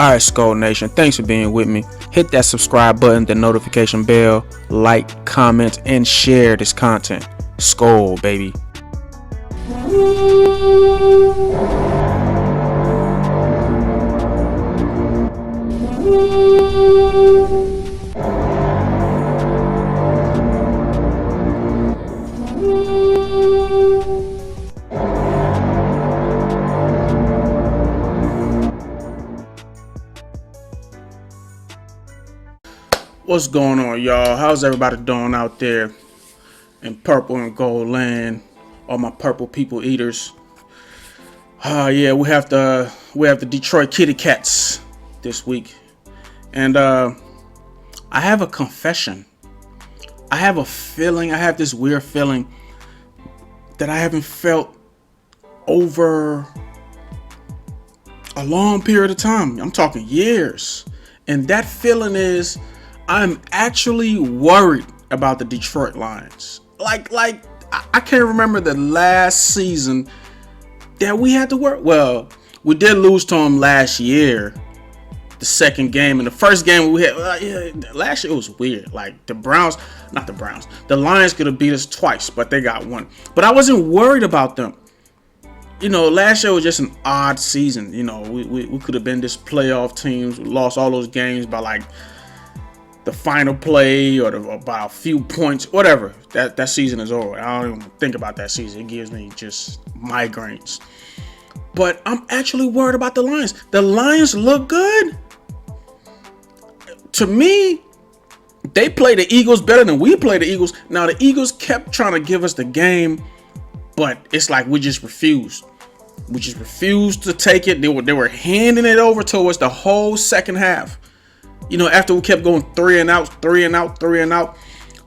Alright, Skull Nation, thanks for being with me. Hit that subscribe button, the notification bell, like, comment, and share this content. Skull, baby. What's going on, y'all? How's everybody doing out there in purple and gold land? All my purple people eaters. Yeah, we have the Detroit Kitty Cats this week, and I have a confession. I have a feeling. I have this weird feeling that I haven't felt over a long period of time. I'm talking years, and that feeling is I'm actually worried about the Detroit Lions. Like I can't remember the last season that we had to work. Well, we did lose to them last year, the second game, and the first game we had last year. It was weird. Like the Lions could have beat us twice, but they got one. But I wasn't worried about them. You know, last year was just an odd season. You know, we could have been this playoff teams. We lost all those games by like the final play or by a few points, whatever. That season is over. I don't even think about that season. It gives me just migraines. But I'm actually worried about the Lions. The Lions look good. To me, they play the Eagles better than we play the Eagles. Now, the Eagles kept trying to give us the game, but it's like we just refused. We just refused to take it. They were handing it over to us the whole second half. You know, after we kept going three and out,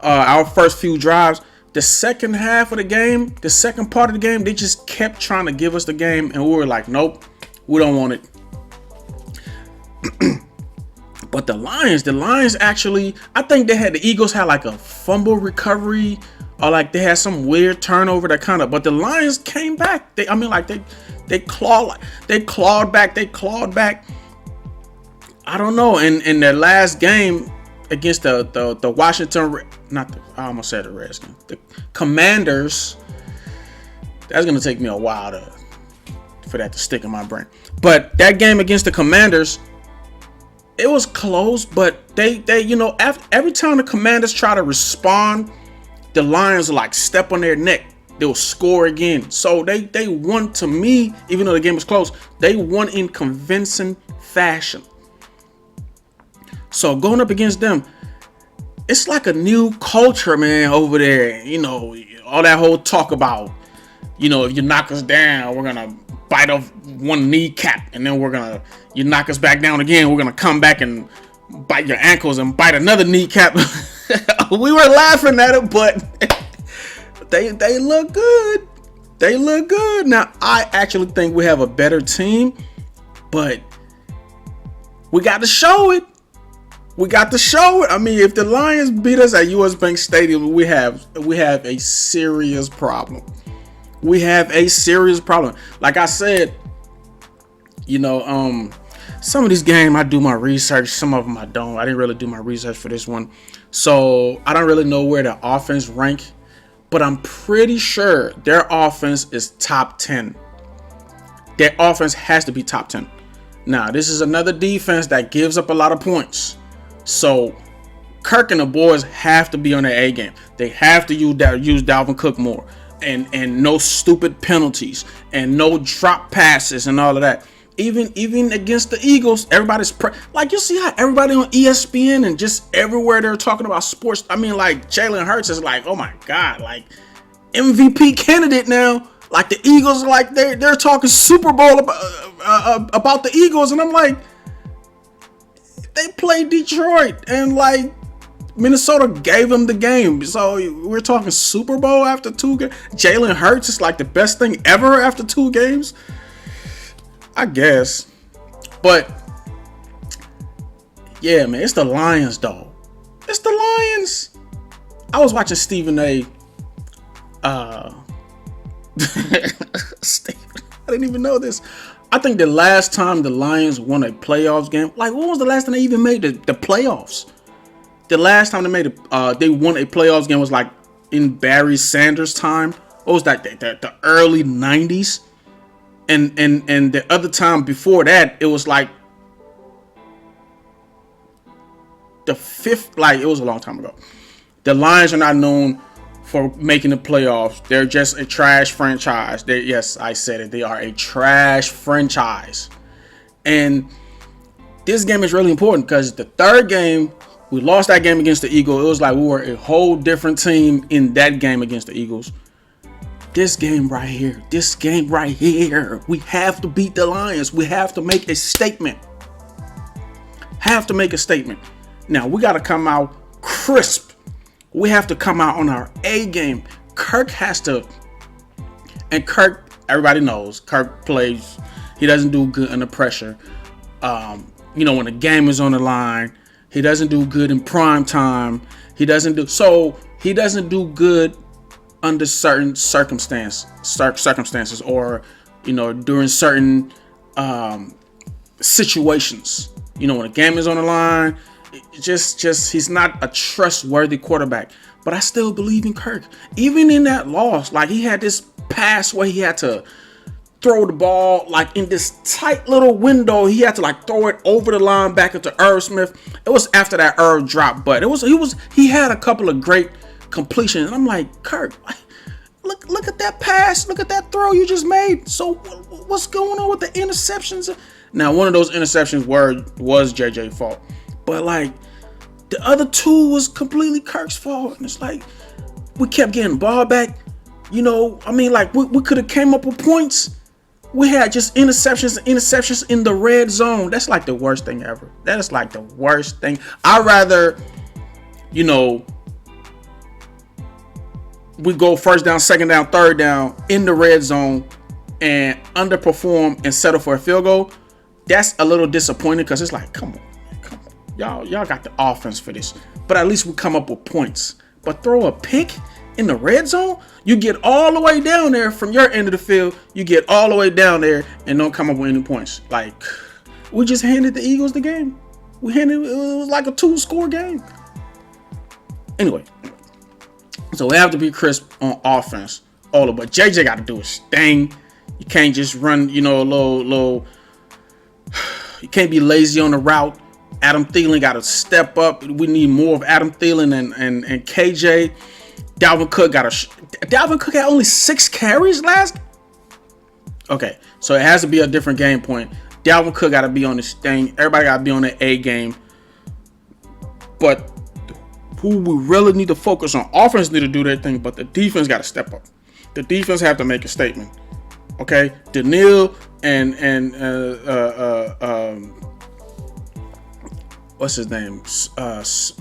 our first few drives, the second half of the game, the second part of the game, they just kept trying to give us the game, and we were like, nope, we don't want it. But the Lions actually, I think the Eagles had like a fumble recovery, or like they had some weird turnover that but the Lions came back. They clawed back. I don't know. In their last game against the Washington, I almost said the Redskins, the Commanders. That's gonna take me a while for that to stick in my brain. But that game against the Commanders, it was close. But they every time the Commanders try to respond, the Lions will like step on their neck. They'll score again. So they won. To me, even though the game was close, they won in convincing fashion. So going up against them, it's like a new culture, man, over there. You know, all that whole talk about, you know, if you knock us down, we're going to bite off one kneecap. And then you knock us back down again. We're going to come back and bite your ankles and bite another kneecap. We were laughing at it, but they look good. They look good. Now, I actually think we have a better team, but we got to show it. I mean, if the Lions beat us at US Bank Stadium, we have a serious problem. We have a serious problem. Like I said, you know, some of these games I do my research, some of them I don't. I didn't really do my research for this one, so I don't really know where the offense rank. But I'm pretty sure their offense is top 10. Their offense has to be top 10. Now, this is another defense that gives up a lot of points. So Kirk and the boys have to be on their A game. They have to use Dalvin Cook more, and no stupid penalties and no drop passes and all of that. Even against the Eagles, everybody's like, you see how everybody on ESPN and just everywhere they're talking about sports. I mean, like Jalen Hurts is like, oh my God, like MVP candidate now. Like the Eagles, like they're talking Super Bowl about the Eagles, and I'm like, they played Detroit, and like Minnesota gave them the game. So we're talking Super Bowl after 2 games. Jalen Hurts is like the best thing ever after 2 games, I guess. But yeah, man, it's the Lions, though. It's the Lions. I was watching Stephen A. Stephen, I didn't even know this. I think the last time the Lions won a playoffs game, like when was the last time they even made the playoffs? The last time they won a playoffs game was like in Barry Sanders' time. What was that? The early '90s, and the other time before that, it was like the fifth. Like it was a long time ago. The Lions are not known for making the playoffs. They're just a trash franchise. Yes, I said it. They are a trash franchise. And this game is really important because the third game, we lost that game against the Eagles. It was like we were a whole different team in that game against the Eagles. This game right here, we have to beat the Lions. We have to make a statement. Now, we got to come out crisp. We have to come out on our A game. Kirk has to, and Kirk, everybody knows, Kirk plays, he doesn't do good under pressure. When the game is on the line, he doesn't do good in prime time. He doesn't do good under certain circumstances or, during certain situations. When the game is on the line, just he's not a trustworthy quarterback. But I still believe in Kirk. Even in that loss, like he had this pass where he had to throw the ball like in this tight little window. He had to like throw it over the linebacker to Irv Smith. It was after that Irv drop, but he had a couple of great completions. And I'm like, Kirk, look at that pass, look at that throw you just made. So what's going on with the interceptions? Now, one of those interceptions was JJ's fault. But like the other two was completely Kirk's fault. And it's like we kept getting ball back. We could have came up with points. We had just interceptions in the red zone. That's like the worst thing ever. That is like the worst thing. I'd rather, we go first down, second down, third down in the red zone and underperform and settle for a field goal. That's a little disappointing because it's like, come on. Y'all got the offense for this. But at least we come up with points. But throw a pick in the red zone? You get all the way down there from your end of the field. You get all the way down there and don't come up with any points. Like, we just handed the Eagles the game. It was like a 2-score game. Anyway, so we have to be crisp on offense. But JJ got to do his thing. You can't just run, a little. You can't be lazy on the route. Adam Thielen got to step up. We need more of Adam Thielen and KJ. Dalvin Cook had only 6 carries last. Okay, so it has to be a different game point. Dalvin Cook got to be on this thing. Everybody got to be on the A game. But who we really need to focus on, offense need to do their thing, but the defense got to step up. The defense have to make a statement. Okay, Daniil and what's his name? Sadarius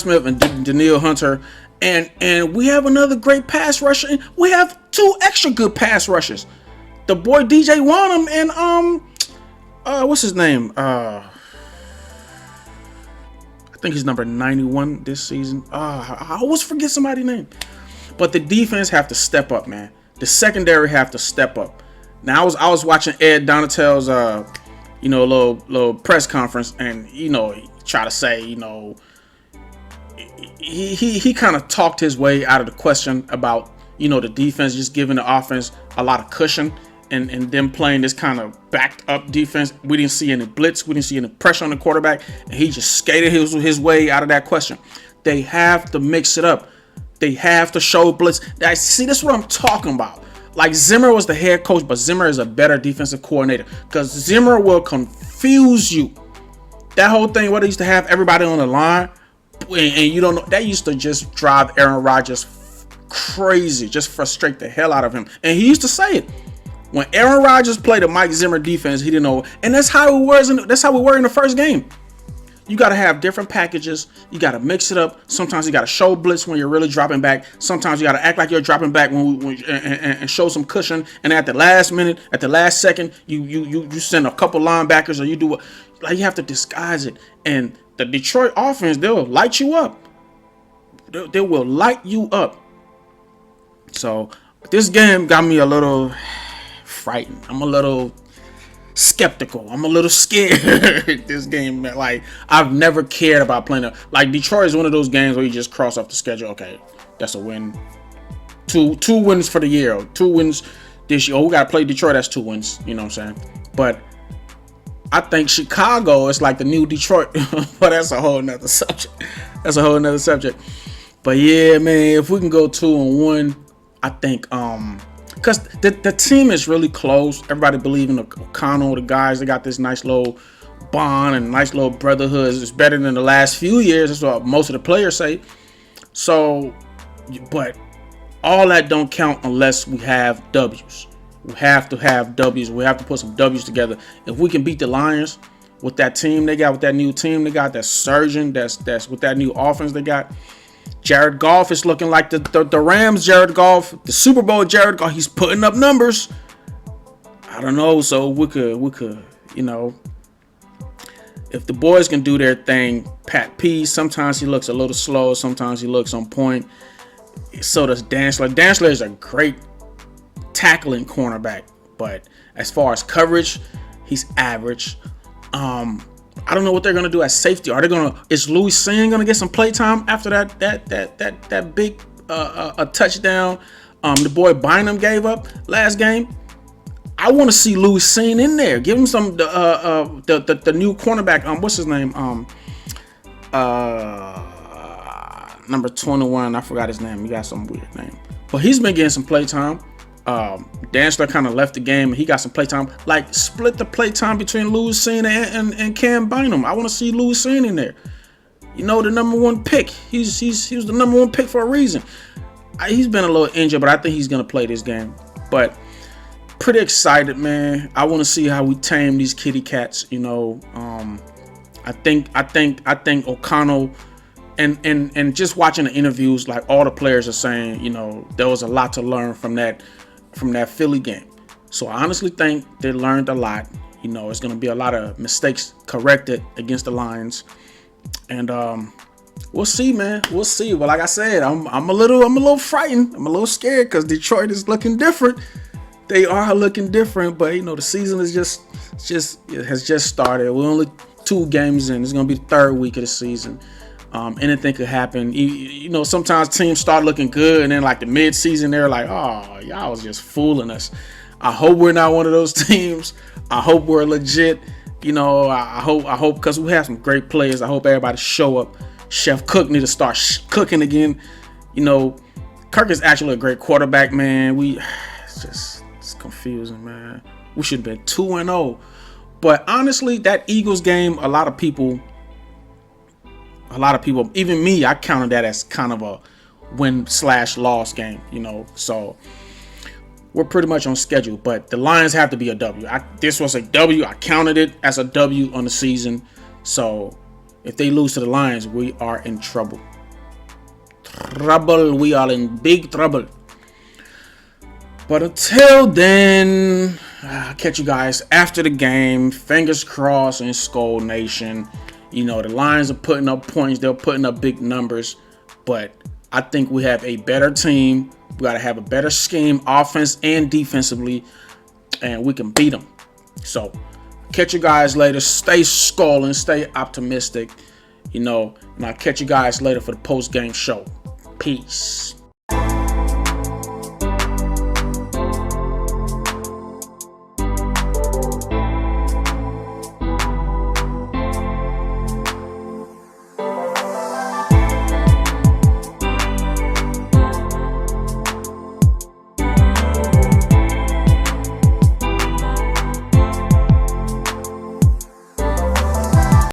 Smith and Daniil Hunter. And we have another great pass rusher. And we have 2 extra good pass rushers. The boy DJ Wonnum and what's his name? I think he's number 91 this season. I always forget somebody's name. But the defense have to step up, man. The secondary have to step up. Now I was watching Ed Donatel's little press conference, and he try to say, he kind of talked his way out of the question about the defense just giving the offense a lot of cushion and them playing this kind of backed up defense. We didn't see any blitz, we didn't see any pressure on the quarterback, and he just skated his way out of that question. They have to mix it up. They have to show blitz. See, this is what I'm talking about. Like, Zimmer was the head coach, but Zimmer is a better defensive coordinator because Zimmer will confuse you. That whole thing where they used to have everybody on the line and you don't know, that used to just drive Aaron Rodgers crazy, just frustrate the hell out of him. And he used to say it. When Aaron Rodgers played the Mike Zimmer defense, he didn't know. And that's how we were in the first game. You got to have different packages. You got to mix it up. Sometimes you got to show blitz when you're really dropping back. Sometimes you got to act like you're dropping back and show some cushion. And at the last minute, at the last second, you send a couple linebackers or you do what. Like, you have to disguise it. And the Detroit offense, they'll light you up. They will light you up. So this game got me a little frightened. I'm a little skeptical. I'm a little scared this game, man. Like, I've never cared about playing it. Like, Detroit is one of those games where you just cross off the schedule. Okay, that's a win. Two wins for the year. 2 wins this year. Oh, we got to play Detroit. That's 2 wins. You know what I'm saying? But I think Chicago is like the new Detroit. But that's a whole nother subject. But yeah, man, if we can go 2-1, I think because the team is really close. Everybody believe in O'Connell, the guys. They got this nice little bond and nice little brotherhood. It's better than the last few years. That's what most of the players say. So, but all that don't count unless we have W's. We have to have W's. We have to put some W's together. If we can beat the Lions with that team they got, with that new team they got, that surgeon, that's with that new offense they got. Jared Goff is looking like the Rams Jared Goff, the Super Bowl Jared Goff. He's putting up numbers. I don't know. So we could, you know, if the boys can do their thing. Pat P, sometimes he looks a little slow. Sometimes he looks on point. So does Dantzler. Dantzler is a great tackling cornerback, but as far as coverage, he's average. I don't know what they're gonna do at safety. Is Louis Cine gonna get some play time after that big a touchdown the boy Bynum gave up last game? I want to see Louis Cine in there. Give him some the new cornerback. What's his name? Number 21. I forgot his name. He got some weird name, but he's been getting some play time. Dantzler kind of left the game and he got some playtime. Like, split the playtime between Louis Cine and Cam Bynum. I want to see Louis Cine in there. You know, the number 1 pick. He was the number 1 pick for a reason. He's been a little injured, but I think he's gonna play this game. But pretty excited, man. I want to see how we tame these kitty cats. You know, I think O'Connell. And just watching the interviews, like all the players are saying, you know, there was a lot to learn from that Philly game. So I honestly think they learned a lot. You know, it's going to be a lot of mistakes corrected against the Lions, and we'll see, man. We'll see. But like I said, I'm a little frightened. I'm a little scared because Detroit is looking different. They are looking different, but you know, the season is it has just started. We're only 2 games in. It's going to be the 3rd week of the season. Anything could happen. You know, sometimes teams start looking good, and then like the mid-season, they're like, "Oh, y'all was just fooling us." I hope we're not one of those teams. I hope we're legit. You know, I hope because we have some great players. I hope everybody show up. Chef Cook need to start cooking again. You know, Kirk is actually a great quarterback, man. It's confusing, man. We should have been 2-0. But honestly, that Eagles game, a lot of people, even me, I counted that as kind of a win/loss game, you know. So we're pretty much on schedule, but the Lions have to be a W. This was a W. I counted it as a W on the season. So if they lose to the Lions, we are in trouble. We are in big trouble. But until then, I'll catch you guys after the game. Fingers crossed in Skull Nation. You know, the Lions are putting up points. They're putting up big numbers. But I think we have a better team. We got to have a better scheme, offense and defensively. And we can beat them. So, catch you guys later. Stay skulling. Stay optimistic. You know, and I'll catch you guys later for the post-game show. Peace.